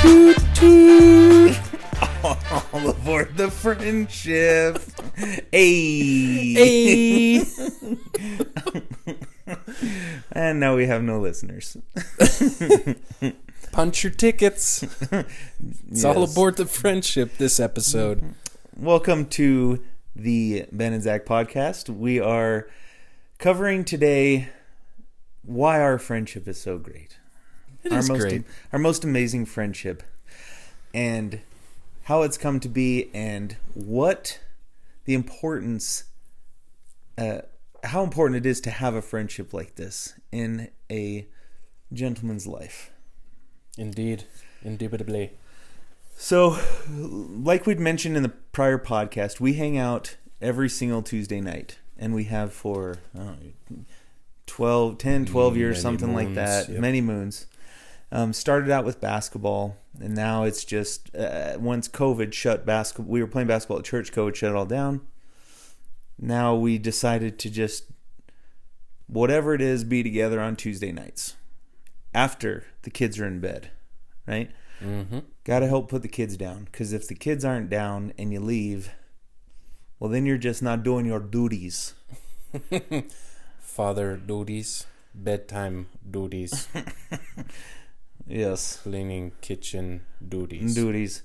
Toot toot. All aboard the friendship. Hey. And now we have no listeners. Punch your tickets. It's all aboard the friendship this episode. Welcome to the Ben and Zach podcast. We are covering today why our friendship is so great. It is great. Our most amazing friendship. And how it's come to be and what the importance, how important it is to have a friendship like this in a gentleman's life. Indeed. Indubitably. So, like we'd mentioned in the prior podcast, we hang out every single Tuesday night. And we have for 12 years, something like that. Yep. Many moons. Started out with basketball, and now it's just once COVID shut basketball, we were playing basketball at church. COVID shut it all down. Now we decided to just whatever it is, be together on Tuesday nights after the kids are in bed, right? Mm-hmm. Got to help put the kids down, because if the kids aren't down and you leave, well, then you're just not doing your duties. Father duties, bedtime duties. Yes. Cleaning kitchen duties.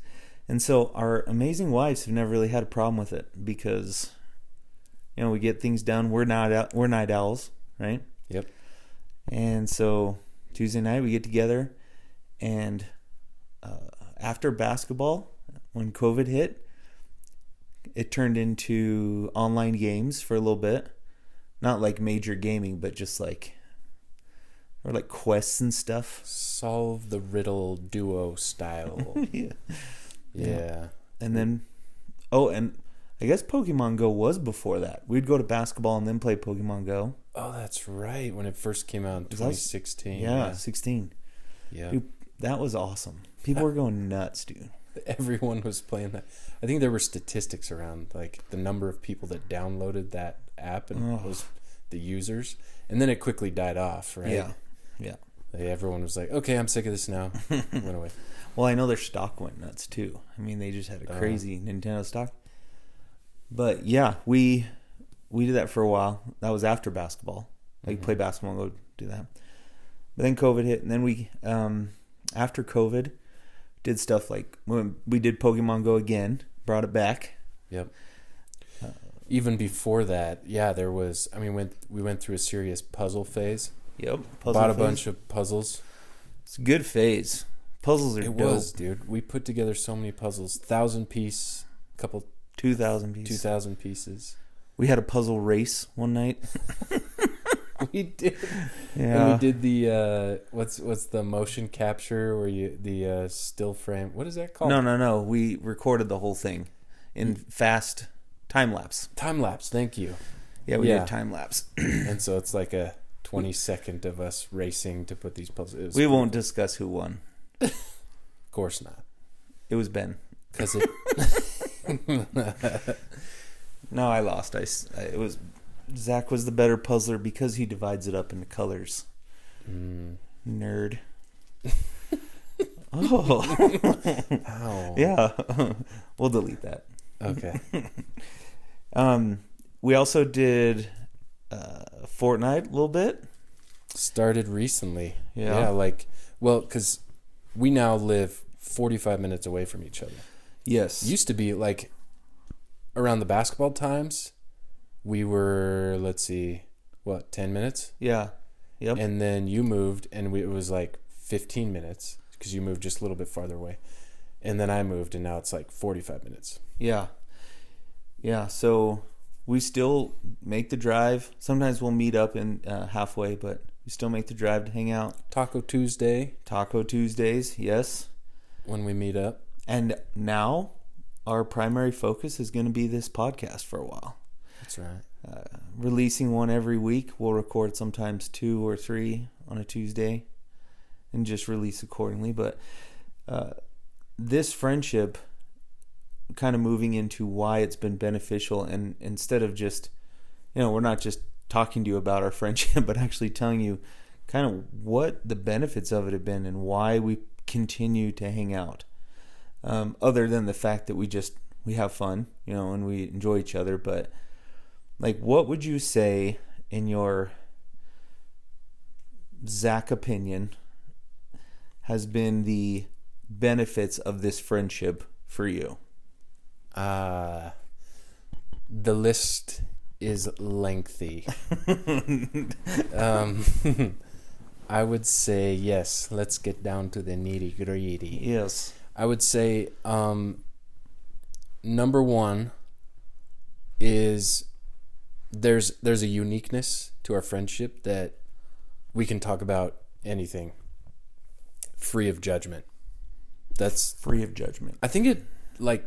And so our amazing wives have never really had a problem with it because, you know, we get things done. We're night owls, right? Yep. And so Tuesday night we get together, and after basketball, when COVID hit, it turned into online games for a little bit. Not like major gaming, but just like quests and stuff. Solve the riddle duo style. Yeah. And then, and I guess Pokemon Go was before that. We'd go to basketball and then play Pokemon Go. Oh, that's right. When it first came out in 2016. Yeah, 16. Yeah. Dude, that was awesome. People were going nuts, dude. Everyone was playing that. I think there were statistics around, like, the number of people that downloaded that app and was the users. And then it quickly died off, right? Yeah. Everyone was like, okay, I'm sick of this now. Went away. Well, I know their stock went nuts, too. I mean, they just had a crazy Nintendo stock. But, yeah, we did that for a while. That was after basketball. Like, play basketball and go do that. But then COVID hit, and then we, after COVID, did stuff like, when we did Pokemon Go again, brought it back. Yep. Even before that, yeah, there was, I mean, we went through a serious puzzle phase. Yep. Bought a bunch of puzzles. It's a good phase. Puzzles are dope. It was, dude. We put together so many puzzles. 1,000 piece, 2,000 pieces. 2,000 pieces. We had a puzzle race one night. We did. Yeah. And we did the what's the motion capture where you the still frame. What is that called? No. We recorded the whole thing in fast time lapse. Time lapse. Thank you. Yeah, we did time lapse. And so it's like a 20-second of us racing to put these puzzles. We won't discuss who won. Of course not. It was Ben. Because it. No, I lost. It was Zach was the better puzzler because he divides it up into colors. Nerd. Ow. Yeah. We'll delete that. Okay. We also did Fortnite a little bit. Started recently. Yeah. Because we now live 45 minutes away from each other. Yes. Used to be like around the basketball times, we were, 10 minutes? Yeah. Yep. And then you moved, and it was like 15 minutes because you moved just a little bit farther away. And then I moved, and now it's like 45 minutes. Yeah. Yeah, so we still make the drive. Sometimes we'll meet up in halfway, but we still make the drive to hang out. Taco Tuesdays, yes. When we meet up. And now our primary focus is going to be this podcast for a while. That's right. Releasing one every week. We'll record sometimes 2 or 3 on a Tuesday and just release accordingly. But this friendship, kind of moving into why it's been beneficial, and instead of just, we're not just talking to you about our friendship, but actually telling you kind of what the benefits of it have been and why we continue to hang out. Other than the fact that we have fun, and we enjoy each other. But like, what would you say, in your Zach opinion, has been the benefits of this friendship for you? The list is lengthy. I would say yes. Let's get down to the nitty gritty. Yes. I would say number one is there's a uniqueness to our friendship that we can talk about anything free of judgment. That's free of judgment. I think it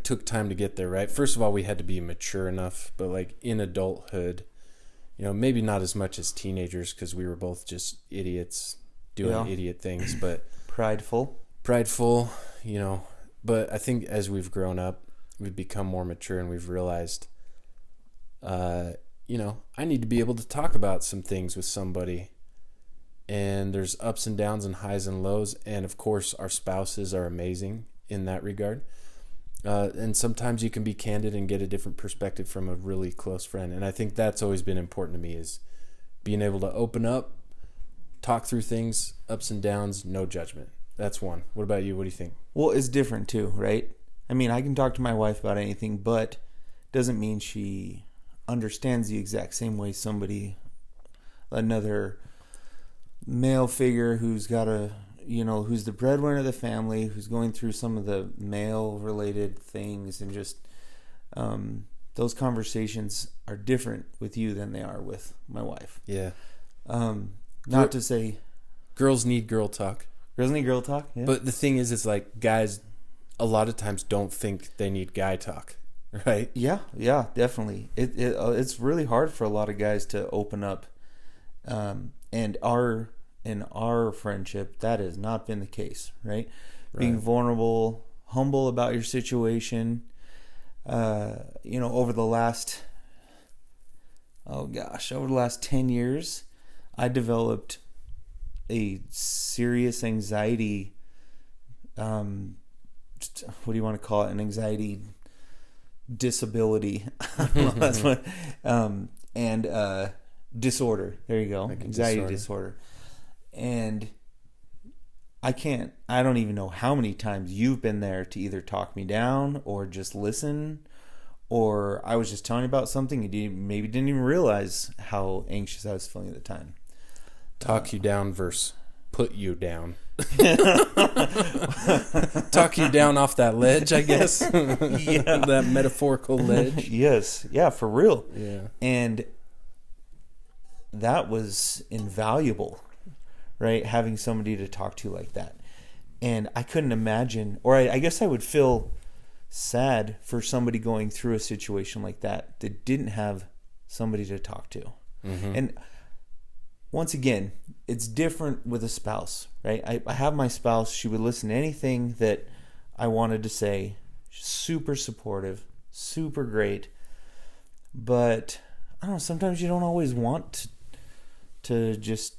took time to get there, right? First of all, we had to be mature enough, but in adulthood, maybe not as much as teenagers because we were both just idiots doing idiot things, but prideful, but I think as we've grown up, we've become more mature and we've realized, I need to be able to talk about some things with somebody, and there's ups and downs and highs and lows. And of course our spouses are amazing in that regard. And sometimes you can be candid and get a different perspective from a really close friend. And I think that's always been important to me, is being able to open up, talk through things, ups and downs, no judgment. That's one. What about you? What do you think? Well, it's different too, right? I mean, I can talk to my wife about anything, but doesn't mean she understands the exact same way another male figure who's got who's the breadwinner of the family, who's going through some of the male-related things, and just those conversations are different with you than they are with my wife. Yeah. Not to say girls need girl talk. Girls need girl talk. Yeah. But the thing is, it's guys a lot of times don't think they need guy talk, right? Yeah, definitely. It's really hard for a lot of guys to open up, and in our friendship, that has not been the case, right? Being vulnerable, humble about your situation. Over the last 10 years, I developed a serious anxiety. What do you want to call it? An anxiety disability. That's what. And disorder. There you go. Anxiety disorder. And I don't even know how many times you've been there to either talk me down or just listen, or I was just telling you about something you maybe didn't even realize how anxious I was feeling at the time. Talk you down versus put you down. Talk you down off that ledge, I guess. Yeah. That metaphorical ledge. Yes. Yeah, for real. Yeah. And that was invaluable, right? Having somebody to talk to like that. And I couldn't imagine, or I guess I would feel sad for somebody going through a situation like that didn't have somebody to talk to. Mm-hmm. And once again, it's different with a spouse, right? I have my spouse. She would listen to anything that I wanted to say. She's super supportive, super great. But I don't know, sometimes you don't always want to just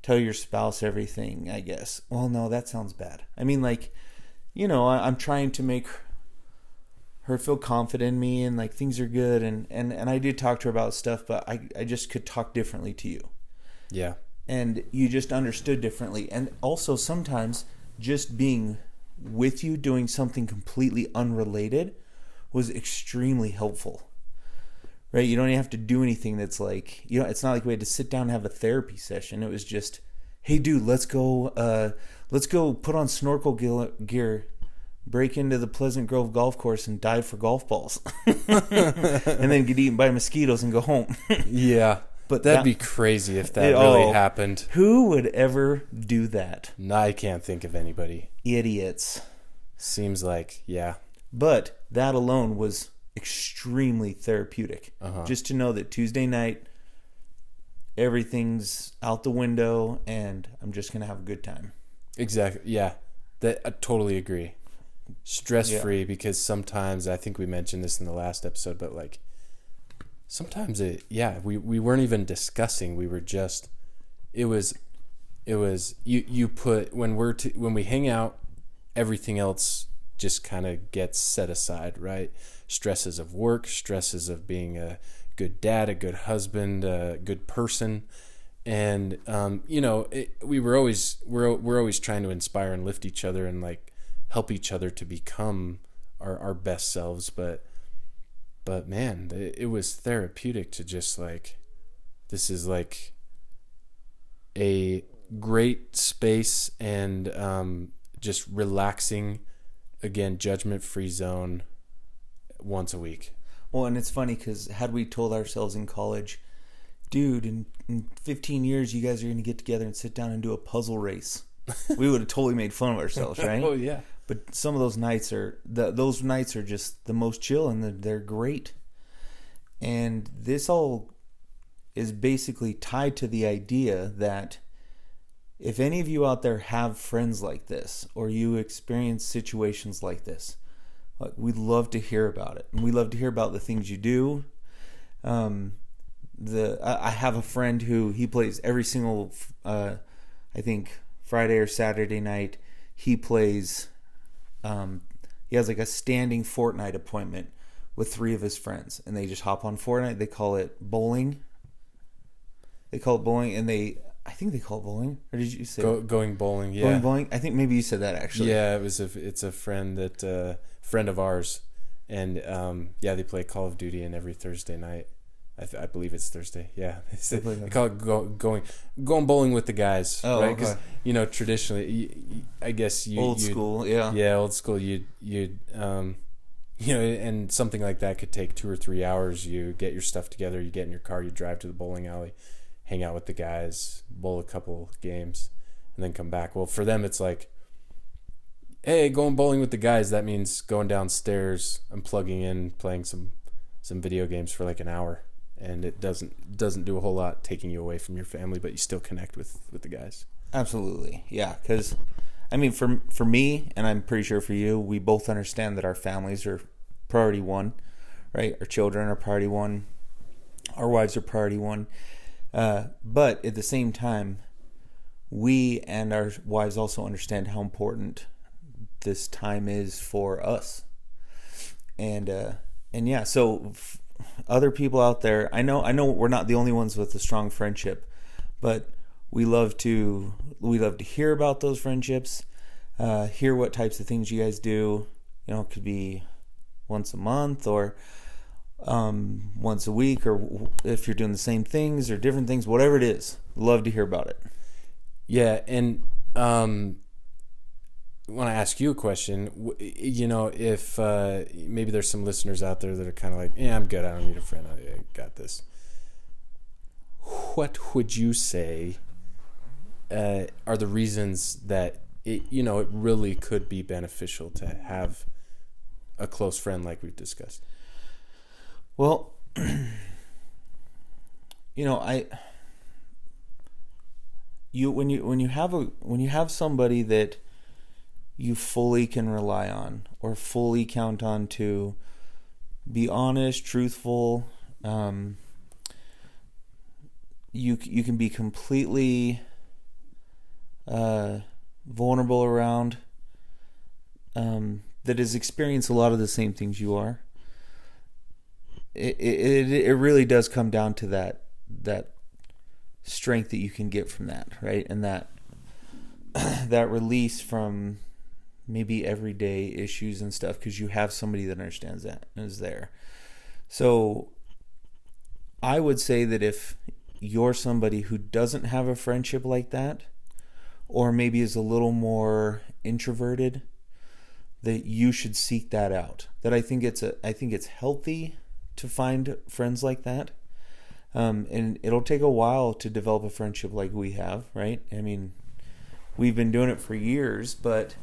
tell your spouse everything, I guess. Well, no, that sounds bad. I mean, I'm trying to make her feel confident in me, and things are good, and I did talk to her about stuff, but I just could talk differently to you. Yeah. And you just understood differently. And also sometimes just being with you doing something completely unrelated was extremely helpful. Right? You don't even have to do anything that's it's not like we had to sit down and have a therapy session. It was just, hey dude, let's go put on snorkel gear, break into the Pleasant Grove golf course and dive for golf balls. And then get eaten by mosquitoes and go home. Yeah. But that'd be crazy if that really happened. Who would ever do that? No, I can't think of anybody. Idiots. Seems like, yeah. But that alone was extremely therapeutic. Uh-huh. Just to know that Tuesday night, everything's out the window and I'm just going to have a good time. Exactly. Yeah. I totally agree. Stress-free, because sometimes, I think we mentioned this in the last episode, but sometimes we weren't even discussing. We were just, it was it was you put when we hang out, everything else just kind of gets set aside, right? Stresses of work, stresses of being a good dad, a good husband, a good person. And we're always trying to inspire and lift each other and like help each other to become our best selves. But man, it was therapeutic to just like, this is like a great space and just relaxing, again, judgment-free zone once a week. Well, and it's funny because had we told ourselves in college, dude, in 15 years you guys are going to get together and sit down and do a puzzle race, we would have totally made fun of ourselves, right? Oh yeah. But some of those nights are just the most chill, and they're great. And this all is basically tied to the idea that if any of you out there have friends like this, or you experience situations like this, we'd love to hear about it. And we love to hear about the things you do. I have a friend who he plays every single, I think Friday or Saturday night. He plays. He has like a standing Fortnite appointment with 3 of his friends, and they just hop on Fortnite. They call it bowling. And I think they call it bowling. Or did you say going bowling? Yeah, going bowling. I think maybe you said that actually. Yeah, it's a friend friend of ours, and they play Call of Duty, and every Thursday night, I believe it's Thursday. Yeah, they call it going bowling with the guys. Oh, right? Okay. Because traditionally, I guess old school. Yeah, old school. You'd and something like that could take 2 or 3 hours. You get your stuff together, you get in your car, you drive to the bowling alley, hang out with the guys, bowl a couple games, and then come back. Well, for them, it's like, hey, going bowling with the guys, that means going downstairs, unplugging in, playing some video games for like an hour. And it doesn't do a whole lot taking you away from your family, but you still connect with the guys. Absolutely. Yeah, because, I mean, for me, and I'm pretty sure for you, we both understand that our families are priority one, right? Our children are priority one. Our wives are priority one. But at the same time, we and our wives also understand how important this time is for us. And yeah, so other people out there, I know we're not the only ones with a strong friendship, but we love to hear about those friendships, hear what types of things you guys do. It could be once a month or once a week, or if you're doing the same things or different things, whatever it is, love to hear about it. Yeah, and when I ask you a question, if maybe there's some listeners out there that are kind of like, yeah, I'm good, I don't need a friend, I got this. What would you say are the reasons that it really could be beneficial to have a close friend like we've discussed? Well, when you have somebody that you fully can rely on or fully count on to be honest, truthful, you can be completely vulnerable around, that has experienced a lot of the same things you are. It really does come down to that strength that you can get from that, right? And that release from maybe everyday issues and stuff, because you have somebody that understands that and is there. So I would say that if you're somebody who doesn't have a friendship like that, or maybe is a little more introverted, that you should seek that out. That I think it's healthy to find friends like that. And it'll take a while to develop a friendship like we have, right? I mean, we've been doing it for years, but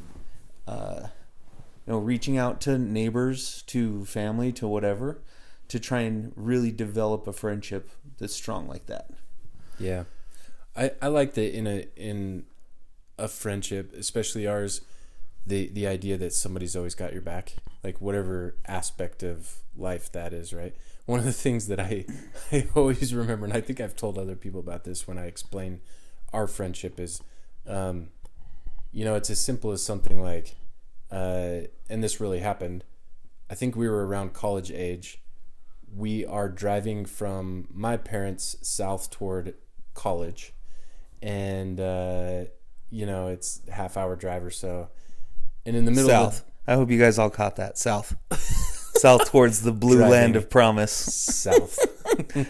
reaching out to neighbors, to family, to whatever, to try and really develop a friendship that's strong like that. Yeah, I like that in a friendship, especially ours, the idea that somebody's always got your back, like whatever aspect of life that is, right? One of the things that I always remember, and I think I've told other people about this when I explain our friendship, is It's as simple as something like, and this really happened. I think we were around college age. We are driving from my parents south toward college, and it's a half-hour drive or so. And in the middle south. of I hope you guys all caught that. South. South towards the blue Driving land of promise. south,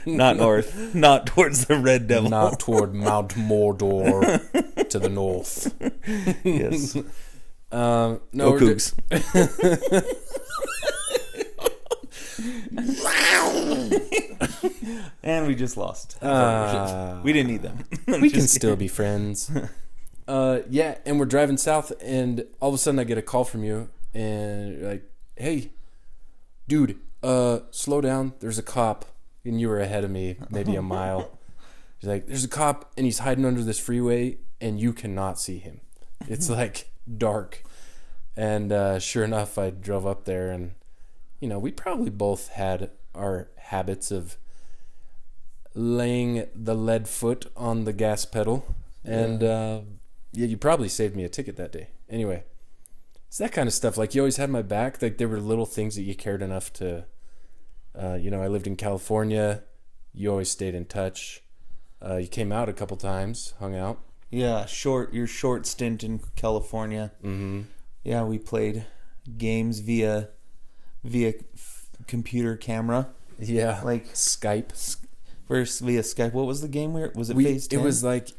Not north. Not towards the red devil. not toward Mount Mordor to the north. Yes. No, Go we're Cougs. And we just lost. We didn't need them. we can still be friends. Yeah, and we're driving south, and all of a sudden I get a call from you, and you're like, hey, dude, slow down. There's a cop, and you were ahead of me, maybe a mile. He's like, there's a cop, and he's hiding under this freeway, and you cannot see him. It's like dark. And sure enough, I drove up there, and we probably both had our habits of laying the lead foot on the gas pedal. And you probably saved me a ticket that day. Anyway, it's that kind of stuff. Like, you always had my back. Like, there were little things that you cared enough to, I lived in California. You always stayed in touch. You came out a couple times, hung out. Yeah, your short stint in California. Mm-hmm. Yeah, we played games via computer camera. Yeah, Like Skype. First via Skype. What was the game was it? Phase 10?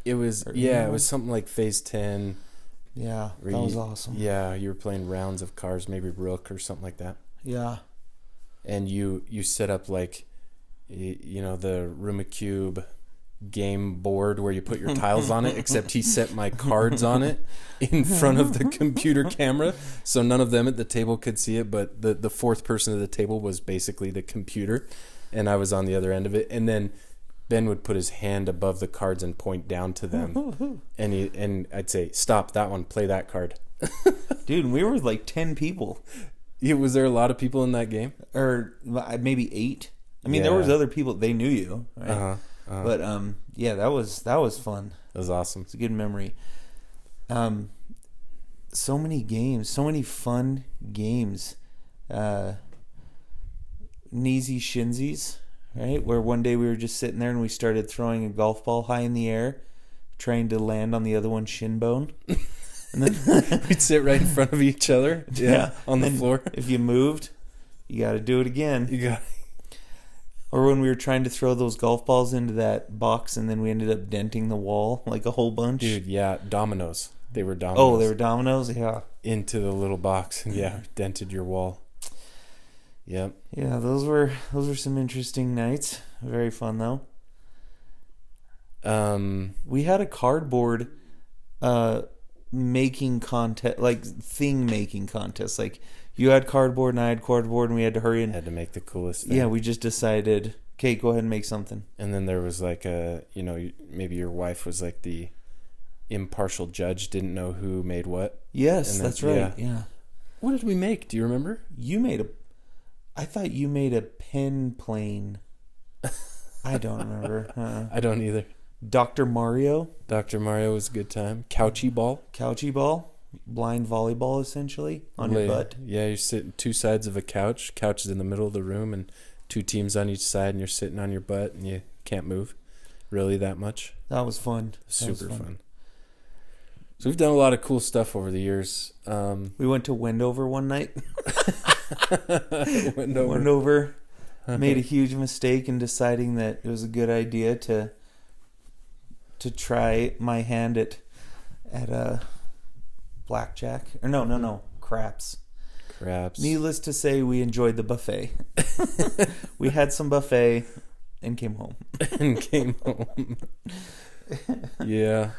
It was something like Phase 10. Yeah, that was awesome. Yeah, you were playing rounds of cars, maybe Rook or something like that. Yeah. And you set up like, the Rumacube game board where you put your tiles on it, except he set my cards on it in front of the computer camera, so none of them at the table could see it, but the fourth person at the table was basically the computer, and I was on the other end of it. And then Ben would put his hand above the cards and point down to them, and I'd say, stop that one, play that card. Dude, we were like 10 people. Was there a lot of people in that game? Or maybe 8. I mean, there was other people. They knew you, right? But yeah, that was fun. That was awesome. It's a good memory. So many games, so many fun games. Kneesy Shinsies, right? Where one day we were just sitting there and we started throwing a golf ball high in the air, trying to land on the other one's shin bone. And then we'd sit right in front of each other, on the floor. If you moved, you got to do it again. You got. Or when we were trying to throw those golf balls into that box and then we ended up denting the wall like a whole bunch. Dude, yeah, dominoes. They were dominoes. Oh, they were dominoes? Yeah. Into the little box. Yeah, dented your wall. Yep. Yeah, those were some interesting nights. Very fun though. We had a cardboard making contest, like thing making contest. Like, you had cardboard and I had cardboard and we had to hurry and had to make the coolest thing. Yeah, we just decided, okay, go ahead and make something. And then there was like maybe your wife was like the impartial judge, didn't know who made what. Yes, that's right. Yeah. What did we make? Do you remember? I thought you made a pen plane. I don't remember. I don't either. Dr. Mario. Dr. Mario was a good time. Couchy ball. Blind volleyball, essentially, on your butt. Yeah, you're sitting 2 sides of a couch. Couch is in the middle of the room, and 2 teams on each side, and you're sitting on your butt, and you can't move really that much. That was fun. Super fun. So we've done a lot of cool stuff over the years. We went to Wendover one night. Wendover. Made a huge mistake in deciding that it was a good idea to try my hand at blackjack. Or no, craps. Needless to say, we enjoyed the buffet. We had some buffet and came home. Yeah.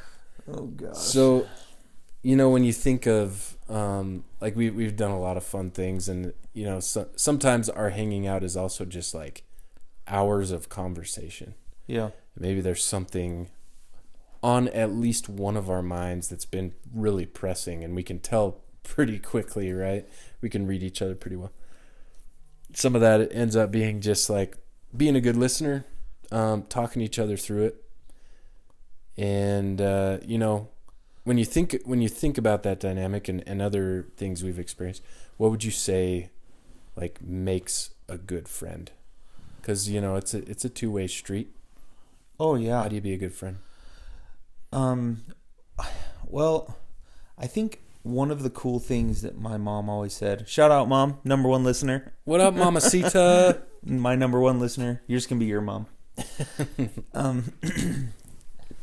Oh gosh. So, when you think of like we've done a lot of fun things, and sometimes our hanging out is also just like hours of conversation. Yeah. Maybe there's something on at least one of our minds that's been really pressing, and we can tell pretty quickly, right? We can read each other pretty well. Some of that ends up being just like being a good listener, talking to each other through it. And, when you think about that dynamic and other things we've experienced, what would you say like makes a good friend? Because it's a two-way street. Oh yeah. How do you be a good friend? Well, I think one of the cool things that my mom always said, shout out mom, number one listener. What up, Mamacita? My number one listener. You're just gonna be your mom.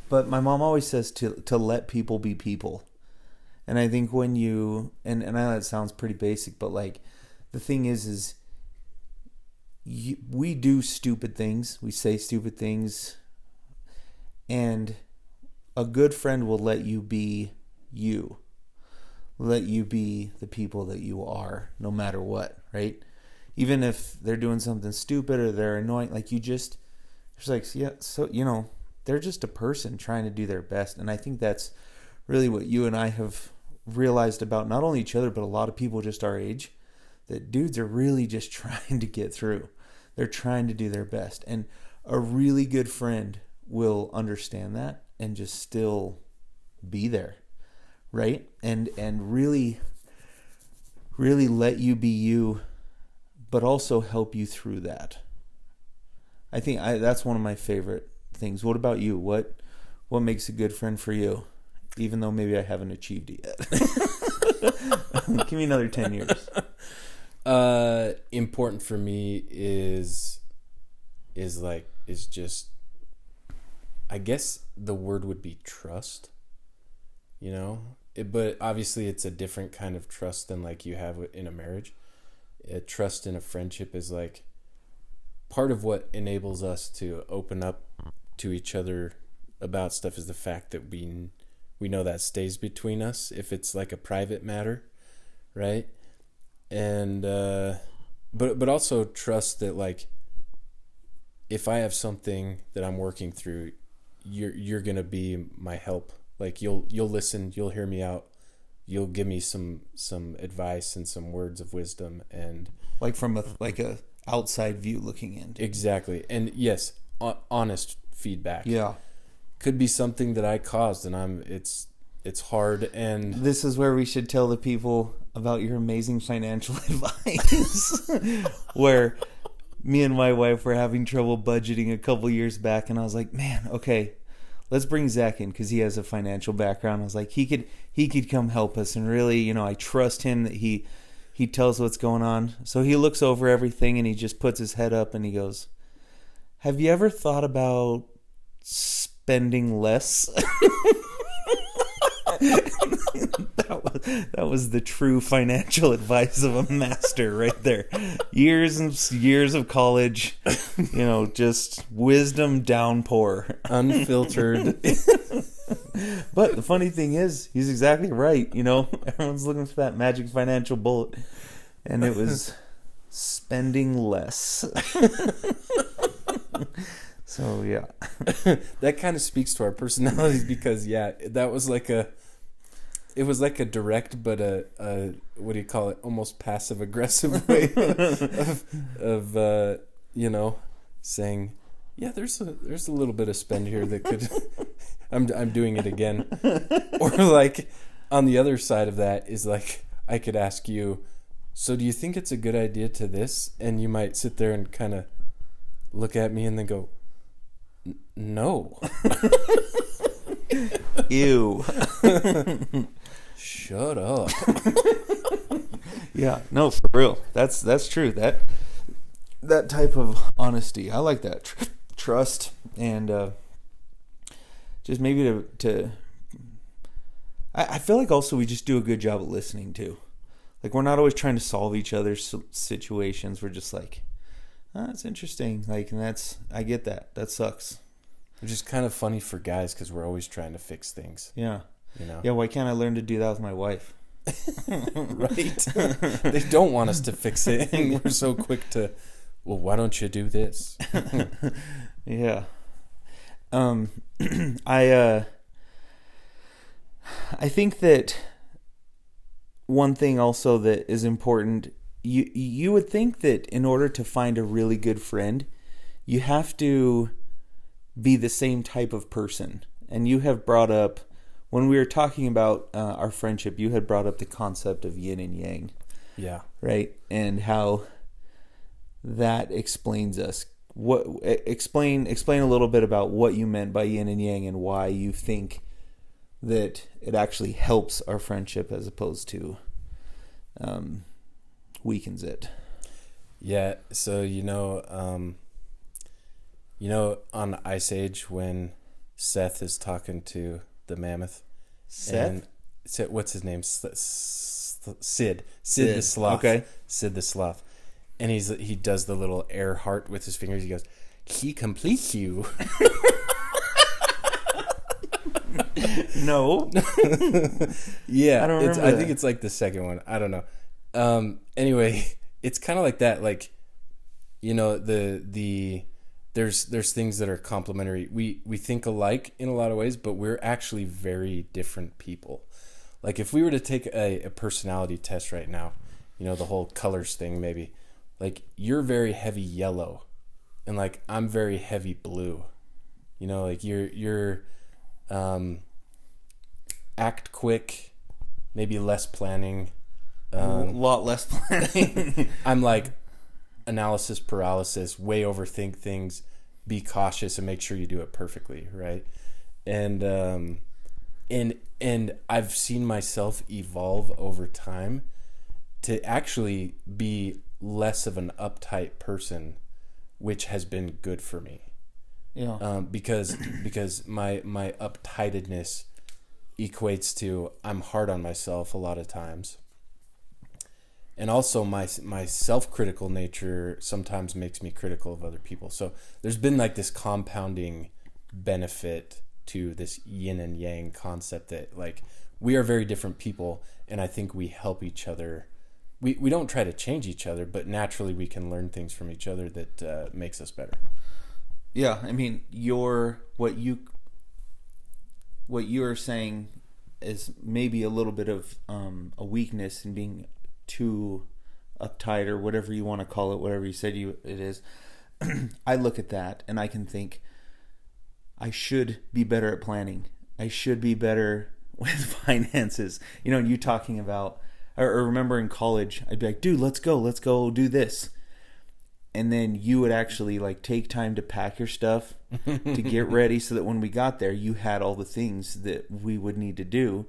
But my mom always says to let people be people. And I think when you, and I know that sounds pretty basic, but like the thing is we do stupid things. We say stupid things. And a good friend will let you be you. Let you be the people that you are, no matter what, right? Even if they're doing something stupid or they're annoying, like it's like, yeah, so, they're just a person trying to do their best. And I think that's really what you and I have realized about not only each other, but a lot of people just our age, that dudes are really just trying to get through. They're trying to do their best. And a really good friend will understand that and just still be there, right? And really, really let you be you, but also help you through that. I think that's one of my favorite things. What about you? What makes a good friend for you? Even though maybe I haven't achieved it yet. Give me another 10 years. Important for me is just, I guess the word would be trust, but obviously it's a different kind of trust than like you have in a marriage. Trust in a friendship is like part of what enables us to open up to each other about stuff is the fact that we know that stays between us if it's like a private matter, right? And but also trust that like if I have something that I'm working through, you're gonna be my help. Like you'll listen, you'll hear me out, you'll give me some advice and some words of wisdom, and like from a outside view looking in. Exactly. And yes, honest feedback. Yeah. Could be something that I caused, and it's hard. And this is where we should tell the people about your amazing financial advice. Where me and my wife were having trouble budgeting a couple years back, and I was like, man, okay, let's bring Zach in because he has a financial background. I was like, he could come help us, and really, I trust him that he tells what's going on. So he looks over everything and he just puts his head up and he goes, have you ever thought about spending less? That was the true financial advice of a master right there. Years and years of college, just wisdom downpour. Unfiltered. But the funny thing is, he's exactly right. Everyone's looking for that magic financial bullet. And it was spending less. So, yeah. That kind of speaks to our personalities because, that was like it was like a direct but a what do you call it, almost passive aggressive way of saying, yeah, there's a little bit of spend here that could I'm doing it again. Or like on the other side of that is like I could ask you, so do you think it's a good idea to this? And you might sit there and kind of look at me and then go, no. Ew. Shut up. Yeah, no, for real. That's true. That type of honesty, I like that. Trust and just maybe to I feel like also we just do a good job at listening too. Like we're not always trying to solve each other's situations. We're just like, that's interesting. Like, and I get that. That sucks. Which is kind of funny for guys because we're always trying to fix things. Yeah. Yeah, why can't I learn to do that with my wife? Right. They don't want us to fix it. And we're so quick to, well, why don't you do this? Yeah. I think that one thing also that is important, you would think that in order to find a really good friend, you have to be the same type of person. And you have brought up when we were talking about our friendship, you had brought up the concept of yin and yang. Yeah. Right? And how that explains us. Explain a little bit about what you meant by yin and yang and why you think that it actually helps our friendship as opposed to weakens it. Yeah, so on Ice Age when Seth is talking to the mammoth. Seth? And what's his name? Sid the sloth. Okay. Sid the sloth. And he does the little air heart with his fingers. He goes, "He completes you." No. Yeah. I don't remember I think it's like the second one. I don't know. Anyway, it's kind of like that. Like, there's things that are complementary. We think alike in a lot of ways, but we're actually very different people. Like if we were to take a personality test right now, the whole colors thing maybe. Like you're very heavy yellow and like I'm very heavy blue. Like you're act quick, maybe less planning. A lot less planning. I'm like analysis paralysis, way overthink things, be cautious and make sure you do it perfectly, right? And I've seen myself evolve over time to actually be less of an uptight person, which has been good for me. Yeah. Because my uptightedness equates to I'm hard on myself a lot of times. And also my self-critical nature sometimes makes me critical of other people. So there's been like this compounding benefit to this yin and yang concept that like we are very different people, and I think we help each other. We don't try to change each other, but naturally we can learn things from each other that makes us better. Yeah, I mean, what you're saying is maybe a little bit of a weakness in being too uptight or whatever you want to call it, whatever you said it is. I look at that and I can think I should be better at planning. I should be better with finances. You talking about, or remember in college, I'd be like, dude, let's go do this. And then you would actually like take time to pack your stuff to get ready so that when we got there, you had all the things that we would need to do.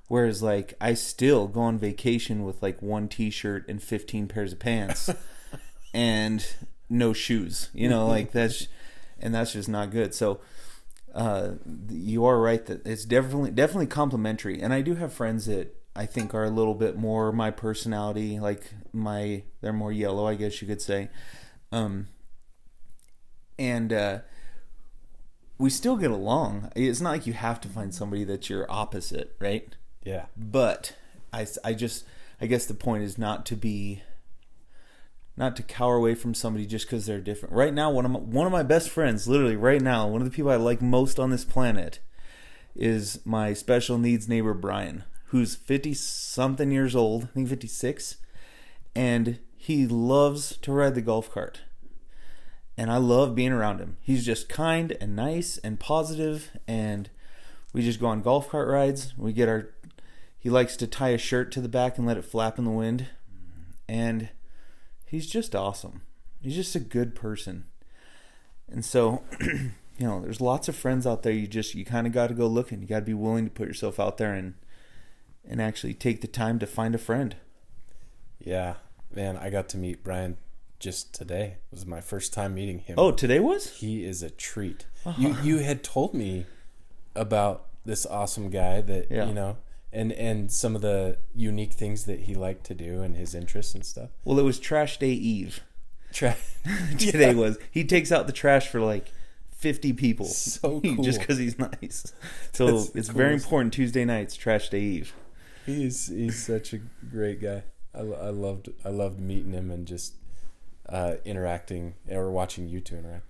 Whereas like I still go on vacation with like one t-shirt and 15 pairs of pants and no shoes, like that's just not good. So you are right that it's definitely complimentary. And I do have friends that I think are a little bit more my personality, like they're more yellow, I guess you could say. And we still get along. It's not like you have to find somebody that's your opposite, right? Yeah. But I guess the point is not to cower away from somebody just because they're different. Right now, one of my best friends, literally right now, one of the people I like most on this planet is my special needs neighbor, Brian, who's 50-something years old, I think 56, and he loves to ride the golf cart. And I love being around him. He's just kind and nice and positive, and we just go on golf cart rides. He likes to tie a shirt to the back and let it flap in the wind. And he's just awesome. He's just a good person. And so, there's lots of friends out there. You kind of got to go looking. You got to be willing to put yourself out there and actually take the time to find a friend. Yeah, man, I got to meet Brian just today. It was my first time meeting him. Oh, today was? He is a treat. Uh-huh. You had told me about this awesome guy that, and some of the unique things that he liked to do and his interests and stuff. Well, it was Trash Day Eve. Today was. He takes out the trash for like 50 people. So cool. Just because he's nice. So it's cool. Very important. Tuesday nights, Trash Day Eve. He's such a great guy. I loved meeting him and just interacting or watching you two interact.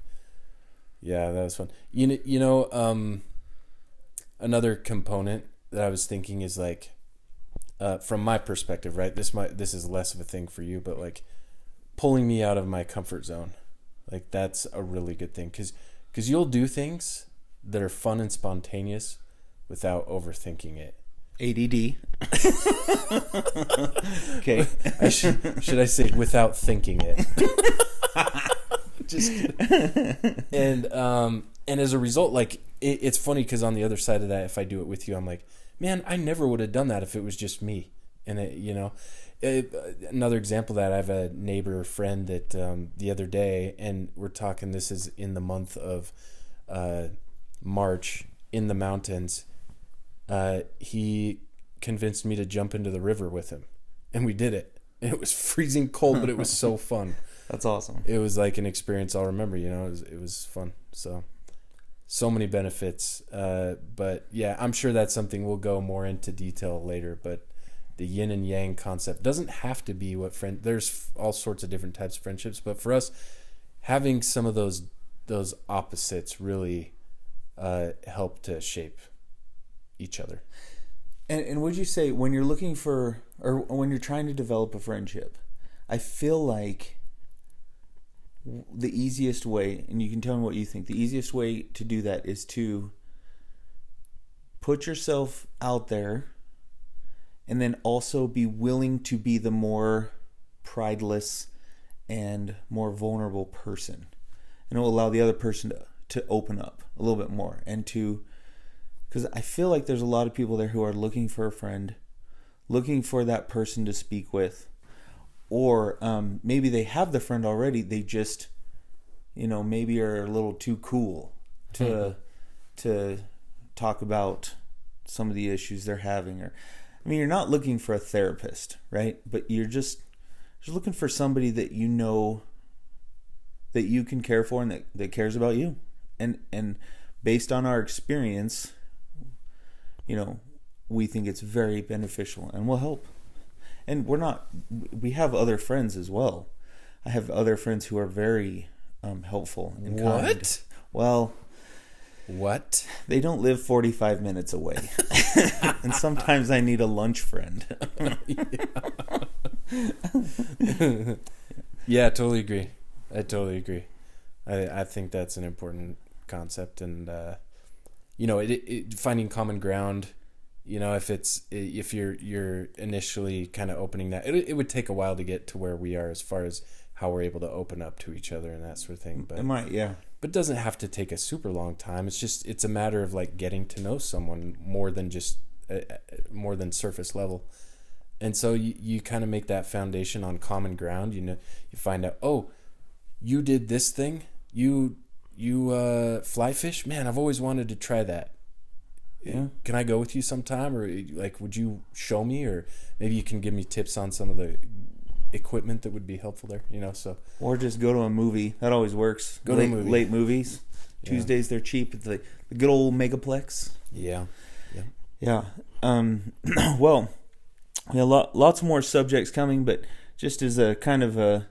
Yeah, that was fun. Another component that I was thinking is like, from my perspective, right? This is less of a thing for you, but like pulling me out of my comfort zone, like that's a really good thing because you'll do things that are fun and spontaneous, without overthinking it. ADD. Okay. Should I say without thinking it? Just and as a result, like it's funny because on the other side of that, if I do it with you, I'm like, man, I never would have done that if it was just me. And another example of that, I have a neighbor friend that the other day, and we're talking. This is in the month of March in the mountains. He convinced me to jump into the river with him, and we did it. And it was freezing cold, but it was so fun. That's awesome. It was like an experience I'll remember. It was fun. So many benefits. But yeah, I'm sure that's something we'll go more into detail later. But the yin and yang concept doesn't have to be what there's all sorts of different types of friendships, but for us, having some of those opposites really help to shape each other. And would you say when you're looking for, or when you're trying to develop a friendship, I feel like the easiest way, and you can tell me what you think, the easiest way to do that is to put yourself out there and then also be willing to be the more prideless and more vulnerable person. And it will allow the other person to open up a little bit more and to, because I feel like there's a lot of people there who are looking for a friend, looking for that person to speak with, or maybe they have the friend already. They just, maybe are a little too cool to talk about some of the issues they're having. Or, you're not looking for a therapist, right? But you're just looking for somebody that that you can care for and that cares about you. And based on our experience, we think it's very beneficial and will help. And we have other friends as well. I have other friends who are very helpful and kind. What? Well, what? They don't live 45 minutes away. And sometimes I need a lunch friend. Yeah, I totally agree. I think that's an important concept, and finding common ground. If you're initially kind of opening that, it would take a while to get to where we are as far as how we're able to open up to each other and that sort of thing. But it might, yeah. But it doesn't have to take a super long time. It's a matter of like getting to know someone more than surface level. And so you kind of make that foundation on common ground. You find out, oh, you did this thing. You fly fish? Man, I've always wanted to try that. Yeah. Can I go with you sometime? Or like, would you show me? Or maybe you can give me tips on some of the equipment that would be helpful there, so. Or just go to a movie. That always works. Go to a movie. Late movies. Yeah. Tuesdays, they're cheap. It's the good old Megaplex. Yeah. Yeah. Well, lots more subjects coming, but just as a kind of a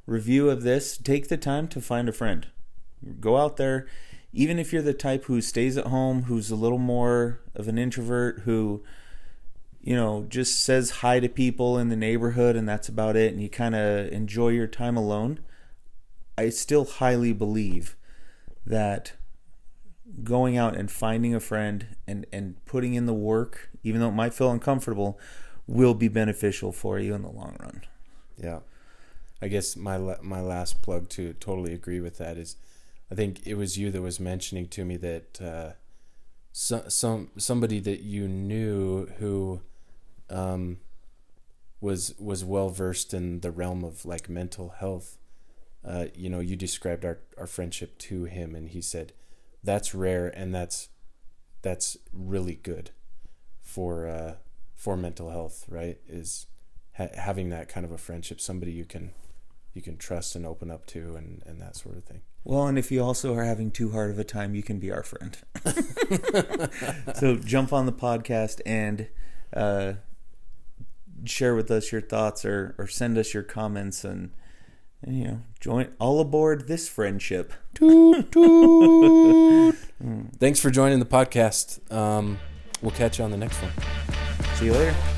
review of this, take the time to find a friend. Go out there. Even if you're the type who stays at home, who's a little more of an introvert, who, just says hi to people in the neighborhood and that's about it, and you kind of enjoy your time alone, I still highly believe that going out and finding a friend and putting in the work, even though it might feel uncomfortable, will be beneficial for you in the long run. Yeah. I guess my last plug to totally agree with that is, I think it was you that was mentioning to me that somebody that you knew who was well versed in the realm of like mental health. You described our friendship to him, and he said that's rare and that's really good for mental health, right? Is having that kind of a friendship, somebody you can trust and open up to, and that sort of thing. Well, and if you also are having too hard of a time, you can be our friend. So jump on the podcast and share with us your thoughts or send us your comments and join all aboard this friendship. Toot, toot. Thanks for joining the podcast. We'll catch you on the next one. See you later.